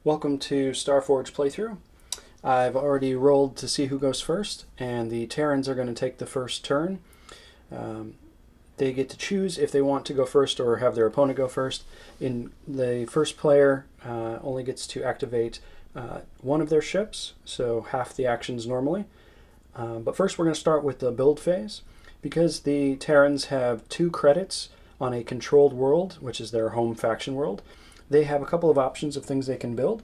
Welcome to Starforge playthrough. I've already rolled to see who goes first, and the Terrans are going to take the first turn. They get to choose if they want to go first or have their opponent go first. In the first player only gets to activate one of their ships, so half the actions normally. But first we're going to start with the build phase. Because the Terrans have 2 credits on a controlled world, which is their home faction world, they have a couple of options of things they can build.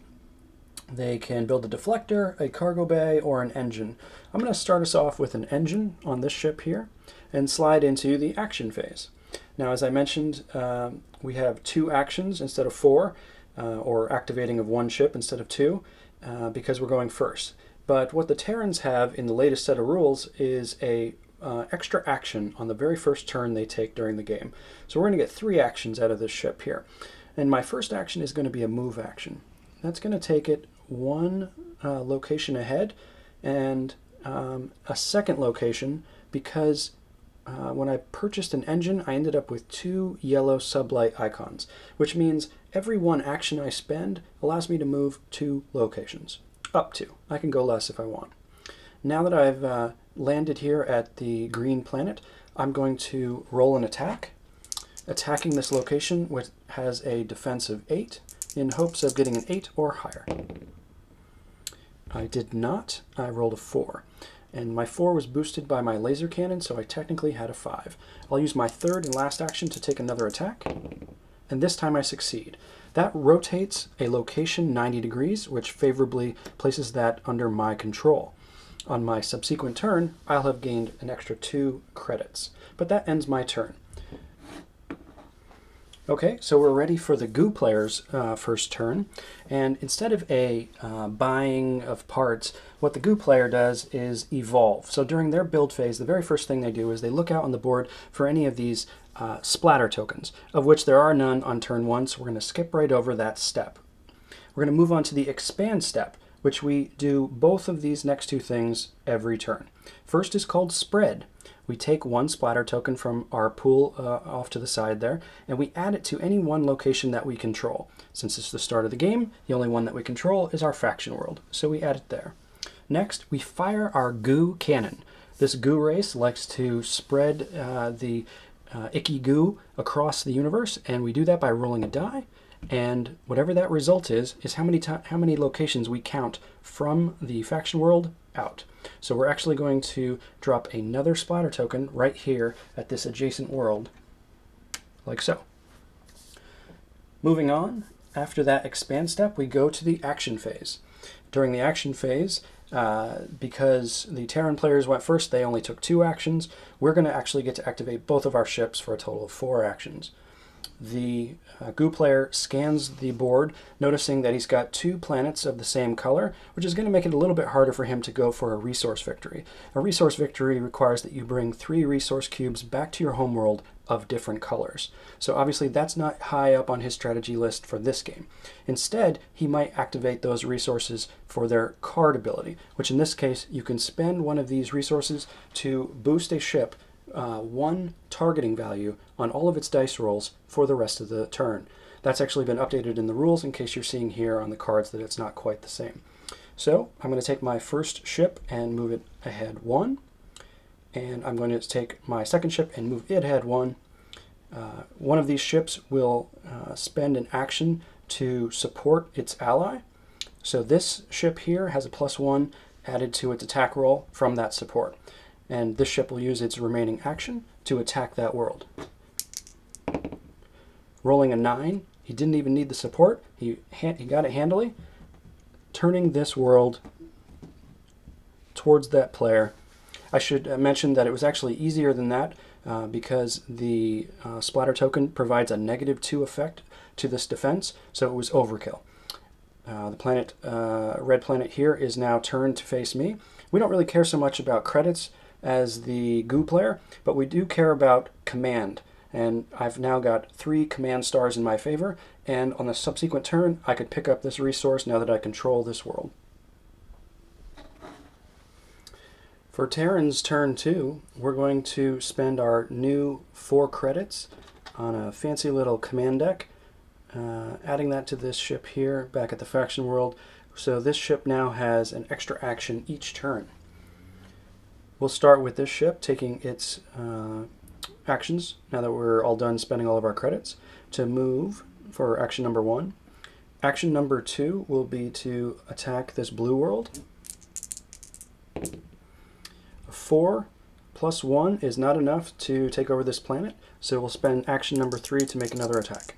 They can build a deflector, a cargo bay, or an engine. I'm going to start us off with an engine on this ship here and slide into the action phase. Now, as I mentioned, we have 2 actions instead of 4, or activating of 1 ship instead of 2, because we're going first. But what the Terrans have in the latest set of rules is a extra action on the very first turn they take during the game. So we're going to get 3 actions out of this ship here. And my first action is going to be a move action. That's going to take it 1 location ahead and a second location because when I purchased an engine, I ended up with 2 yellow sublight icons, which means every 1 action I spend allows me to move 2 locations. Up to. I can go less if I want. Now that I've landed here at the green planet, I'm going to roll an attack, attacking this location, which has a defense of 8, in hopes of getting an 8 or higher. I did not. I rolled a 4. And my 4 was boosted by my laser cannon, so I technically had a 5. I'll use my third and last action to take another attack, and this time I succeed. That rotates a location 90 degrees, which favorably places that under my control. On my subsequent turn, I'll have gained an extra 2 credits. But that ends my turn. Okay, so we're ready for the Goo player's first turn, and instead of a buying of parts, what the Goo player does is evolve. So during their build phase, the very first thing they do is they look out on the board for any of these splatter tokens, of which there are none on turn 1, so we're going to skip right over that step. We're going to move on to the expand step, which we do both of these next 2 things every turn. First is called spread. We take 1 splatter token from our pool off to the side there, and we add it to any 1 location that we control. Since it's the start of the game, the only one that we control is our faction world, so we add it there. Next, we fire our goo cannon. This goo race likes to spread the icky goo across the universe, and we do that by rolling a die, and whatever that result is how many locations we count from the faction world out. So we're actually going to drop another splatter token right here at this adjacent world, like so. Moving on, after that expand step, we go to the action phase. During the action phase, because the Terran players went first, they only took 2 actions. We're going to actually get to activate both of our ships for a total of 4 actions. The Goo player scans the board, noticing that he's got 2 planets of the same color, which is going to make it a little bit harder for him to go for a resource victory. A resource victory requires that you bring 3 resource cubes back to your homeworld of different colors. So obviously that's not high up on his strategy list for this game. Instead, he might activate those resources for their card ability, which in this case, you can spend one of these resources to boost a ship 1 targeting value on all of its dice rolls for the rest of the turn. That's actually been updated in the rules in case you're seeing here on the cards that it's not quite the same. So I'm going to take my first ship and move it ahead 1, and I'm going to take my second ship and move it ahead 1. One of these ships will spend an action to support its ally. So this ship here has a +1 added to its attack roll from that support. And this ship will use its remaining action to attack that world. Rolling a 9, he didn't even need the support. He got it handily, turning this world towards that player. I should mention that it was actually easier than that because the splatter token provides a -2 effect to this defense, so it was overkill. The planet, red planet here, is now turned to face me. We don't really care so much about credits as the Goo player, but we do care about command, and I've now got 3 command stars in my favor, and on the subsequent turn I could pick up this resource now that I control this world. For Terran's turn 2, we're going to spend our new 4 credits on a fancy little command deck adding that to this ship here back at the faction world. So this ship now has an extra action each turn. We'll start with this ship taking its actions, now that we're all done spending all of our credits, to move for action number 1. Action number 2 will be to attack this blue world. 4 plus 1 is not enough to take over this planet, so we'll spend action number 3 to make another attack.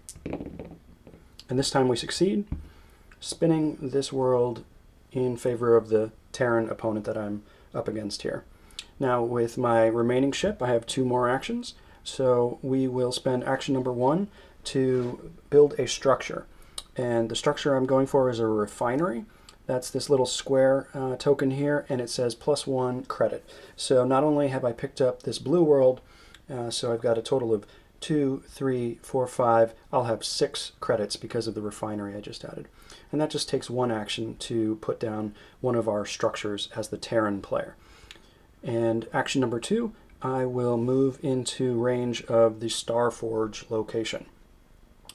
And this time we succeed, spinning this world in favor of the Terran opponent that I'm up against here. Now with my remaining ship, I have 2 more actions, so we will spend action number 1 to build a structure. And the structure I'm going for is a refinery. That's this little square token here, and it says +1 credit. So not only have I picked up this blue world, so I've got a total of 2, 3, 4, 5. I'll have 6 credits because of the refinery I just added. And that just takes 1 action to put down one of our structures as the Terran player. And action number 2, I will move into range of the Starforge location.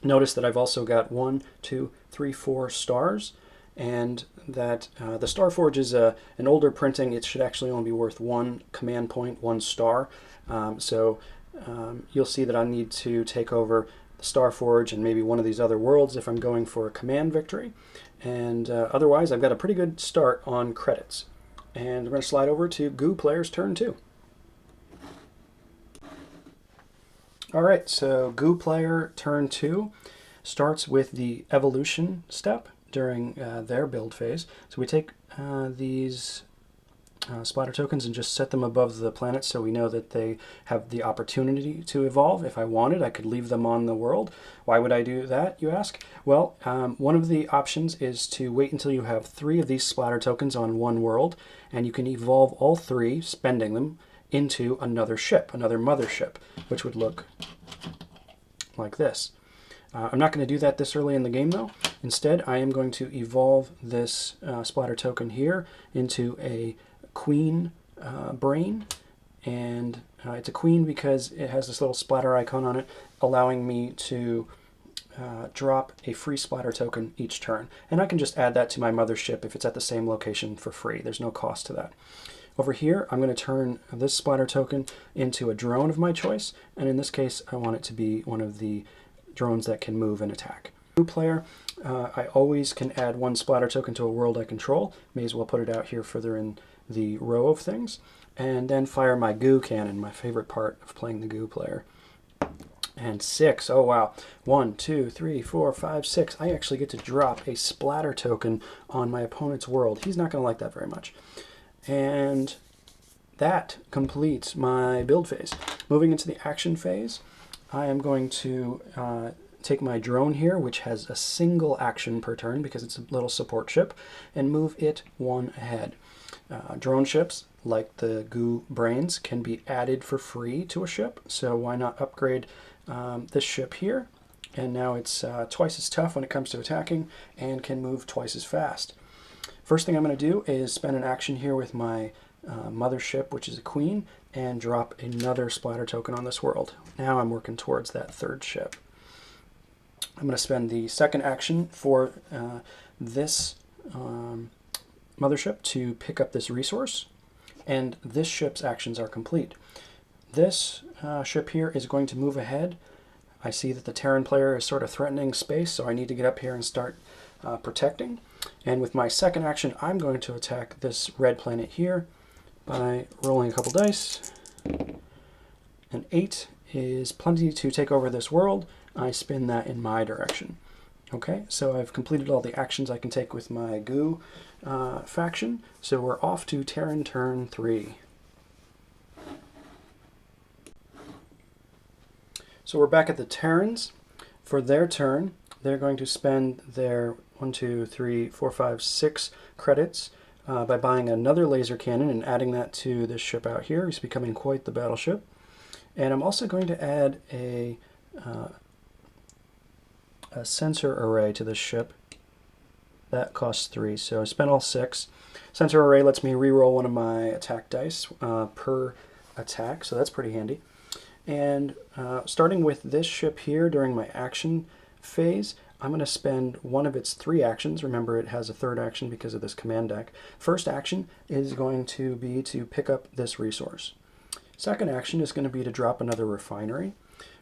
Notice that I've also got 1, 2, 3, 4 stars, and that the Starforge is an older printing. It should actually only be worth 1 command point, 1 star. You'll see that I need to take over the Starforge and maybe one of these other worlds if I'm going for a command victory. And otherwise, I've got a pretty good start on credits. And we're going to slide over to Goo Player's turn 2. Alright, so Goo Player turn 2 starts with the evolution step during their build phase. So we take these splatter tokens and just set them above the planet so we know that they have the opportunity to evolve. If I wanted, I could leave them on the world. Why would I do that, you ask? Well, one of the options is to wait until you have 3 of these splatter tokens on one world, and you can evolve all 3, spending them, into another ship, another mothership, which would look like this. I'm not going to do that this early in the game though. Instead, I am going to evolve this splatter token here into a queen brain, and it's a queen because it has this little splatter icon on it, allowing me to drop a free splatter token each turn. And I can just add that to my mothership if it's at the same location for free. There's no cost to that. Over here, I'm going to turn this splatter token into a drone of my choice, and in this case, I want it to be one of the drones that can move and attack. Goo Player, I always can add 1 splatter token to a world I control. May as well put it out here further in the row of things, and then fire my goo cannon, my favorite part of playing the Goo Player. And 6, oh wow, 1, 2, 3, 4, 5, 6. I actually get to drop a splatter token on my opponent's world. He's not going to like that very much. And that completes my build phase. Moving into the action phase, I am going to take my drone here, which has a single action per turn because it's a little support ship, and move it 1 ahead. Drone ships, like the Goo Brains, can be added for free to a ship, so why not upgrade this ship here? And now it's twice as tough when it comes to attacking and can move twice as fast. First thing I'm going to do is spend an action here with my mothership, which is a queen, and drop another splatter token on this world. Now I'm working towards that 3rd ship. I'm going to spend the second action for this mothership to pick up this resource, and this ship's actions are complete. This ship here is going to move ahead. I see that the Terran player is sort of threatening space, so I need to get up here and start protecting. And with my second action, I'm going to attack this red planet here by rolling a couple dice. An 8 is plenty to take over this world. I spin that in my direction. Okay, so I've completed all the actions I can take with my Goo faction, so we're off to Terran turn 3. So we're back at the Terrans. For their turn, they're going to spend their 1, 2, 3, 4, 5, 6 credits by buying another laser cannon and adding that to this ship out here. He's becoming quite the battleship. And I'm also going to add a sensor array to this ship. That costs 3, so I spent all 6. Sensor array lets me reroll one of my attack dice per attack, so that's pretty handy. And starting with this ship here during my action phase, I'm going to spend one of its 3 actions. Remember, it has a 3rd action because of this command deck. First action is going to be to pick up this resource. Second action is going to be to drop another refinery.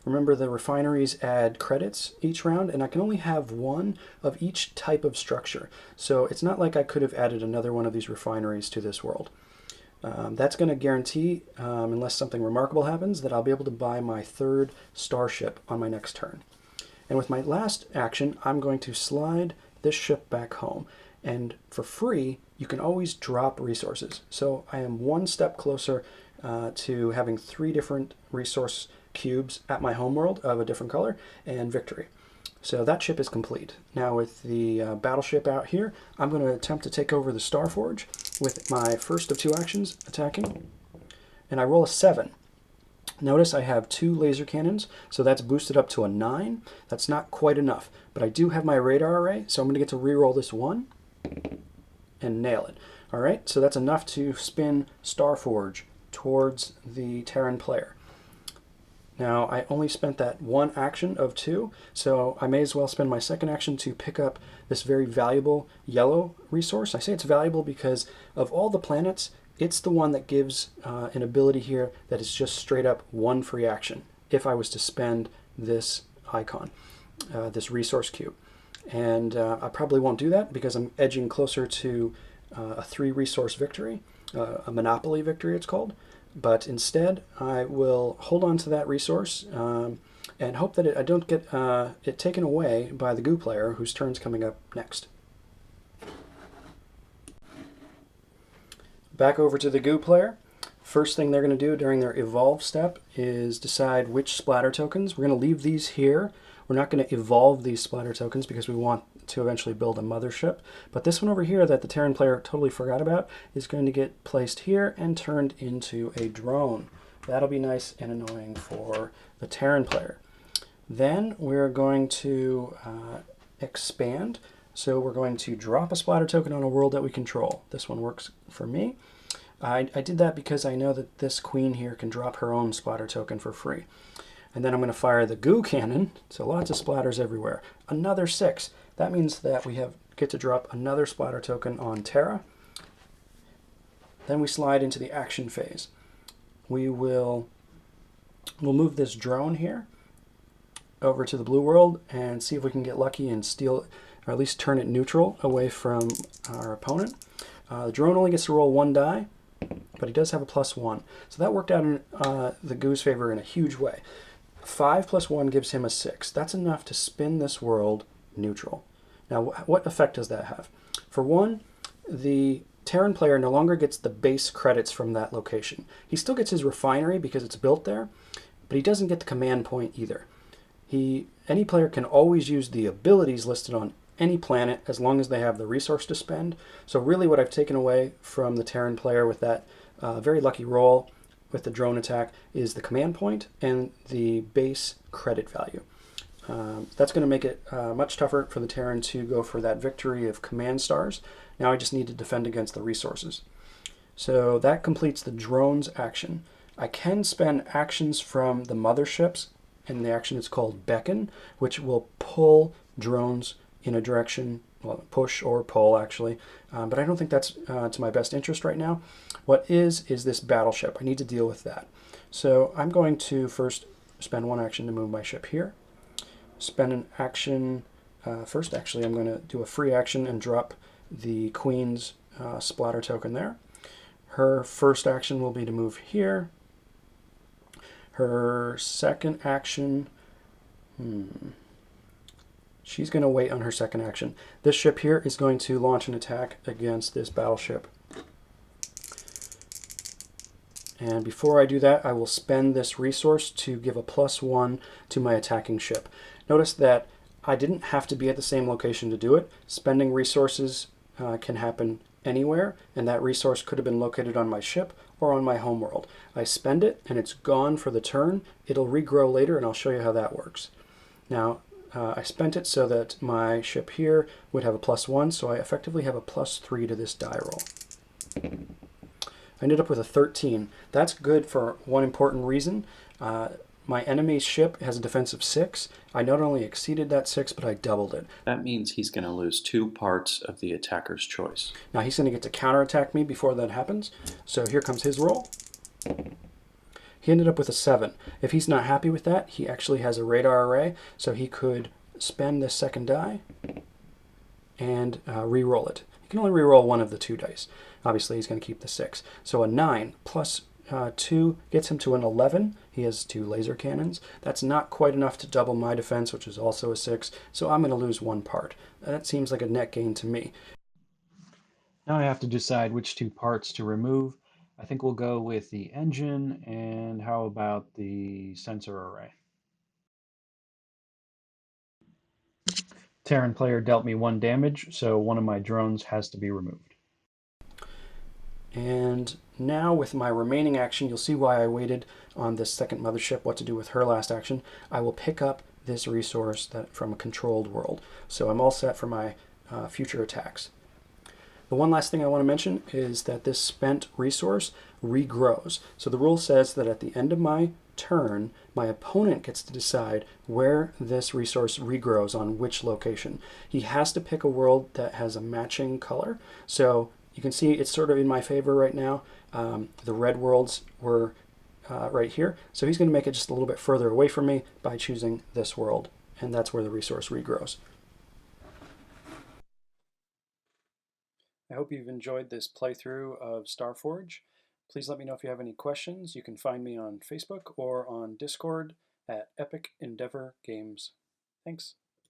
Remember, the refineries add credits each round, and I can only have 1 of each type of structure. So it's not like I could have added another one of these refineries to this world. That's going to guarantee, unless something remarkable happens, that I'll be able to buy my 3rd starship on my next turn. And with my last action, I'm going to slide this ship back home. And for free, you can always drop resources. So I am 1 step closer to having 3 different resource cubes at my homeworld of a different color, and victory. So that ship is complete. Now with the battleship out here, I'm going to attempt to take over the Starforge with my first of 2 actions, attacking. And I roll a 7. Notice I have 2 laser cannons, so that's boosted up to a 9. That's not quite enough, but I do have my radar array, so I'm going to get to reroll this 1 and nail it. All right, so that's enough to spin Starforge towards the Terran player. Now, I only spent that 1 action of 2, so I may as well spend my second action to pick up this very valuable yellow resource. I say it's valuable because of all the planets, it's the one that gives an ability here that is just straight up 1 free action if I was to spend this icon, this resource cube. And I probably won't do that because I'm edging closer to a 3 resource victory, a monopoly victory it's called. But instead, I will hold on to that resource and hope that I don't get it taken away by the goo player, whose turn's coming up next. Back over to the goo player. First thing they're going to do during their evolve step is decide which splatter tokens. We're going to leave these here. We're not going to evolve these splatter tokens because we want to eventually build a mothership. But this one over here that the Terran player totally forgot about is going to get placed here and turned into a drone. That'll be nice and annoying for the Terran player. Then we're going to expand. So we're going to drop a splatter token on a world that we control. This one works for me. I did that because I know that this queen here can drop her own splatter token for free. And then I'm going to fire the goo cannon, so lots of splatters everywhere. Another 6. That means that we get to drop another splatter token on Terra. Then we slide into the action phase. We'll move this drone here over to the blue world and see if we can get lucky and steal, or at least turn it neutral away from our opponent. The drone only gets to roll 1 die, but he does have a +1. So that worked out in the goo's favor in a huge way. 5 + 1 gives him a 6. That's enough to spin this world neutral. Now, what effect does that have? For one, the Terran player no longer gets the base credits from that location. He still gets his refinery because it's built there, but he doesn't get the command point either. Any player can always use the abilities listed on any planet as long as they have the resource to spend. So really what I've taken away from the Terran player with that very lucky roll with the drone attack is the command point and the base credit value. That's going to make it much tougher for the Terran to go for that victory of command stars. Now I just need to defend against the resources. So that completes the drone's action. I can spend actions from the motherships, and the action is called Beckon, which will pull drones in a direction, well, push or pull actually, but I don't think that's to my best interest right now. What is this battleship. I need to deal with that. So I'm going to first spend 1 action to move my ship here. Spend an action, first actually I'm going to do a free action and drop the Queen's splatter token there. Her first action will be to move here. Her second action, she's going to wait on her second action. This ship here is going to launch an attack against this battleship. And before I do that, I will spend this resource to give a +1 to my attacking ship. Notice that I didn't have to be at the same location to do it. Spending resources can happen anywhere, and that resource could have been located on my ship or on my homeworld. I spend it, and it's gone for the turn. It'll regrow later, and I'll show you how that works. Now, I spent it so that my ship here would have a +1, so I effectively have a +3 to this die roll. I ended up with a 13. That's good for one important reason. my enemy's ship has a defense of 6. I not only exceeded that 6, but I doubled it. That means he's going to lose 2 parts of the attacker's choice. Now he's going to get to counterattack me before that happens. So here comes his roll. He ended up with a 7. If he's not happy with that, he actually has a radar array, so he could spend this second die and re-roll it. He can only re-roll one of the 2 dice. Obviously, he's going to keep the 6. So a 9 plus 2 gets him to an 11. He has 2 laser cannons. That's not quite enough to double my defense, which is also a 6. So I'm going to lose 1 part. That seems like a net gain to me. Now I have to decide which 2 parts to remove. I think we'll go with the engine, and how about the sensor array? Terran player dealt me 1 damage, so one of my drones has to be removed. And now with my remaining action, you'll see why I waited on this second mothership, what to do with her last action. I will pick up this resource from a controlled world. So I'm all set for my future attacks. The one last thing I want to mention is that this spent resource regrows. So the rule says that at the end of my turn, my opponent gets to decide where this resource regrows on which location. He has to pick a world that has a matching color. So you can see it's sort of in my favor right now. The red worlds were right here. So he's going to make it just a little bit further away from me by choosing this world. And that's where the resource regrows. I hope you've enjoyed this playthrough of Starforge. Please let me know if you have any questions. You can find me on Facebook or on Discord at Epic Endeavor Games. Thanks.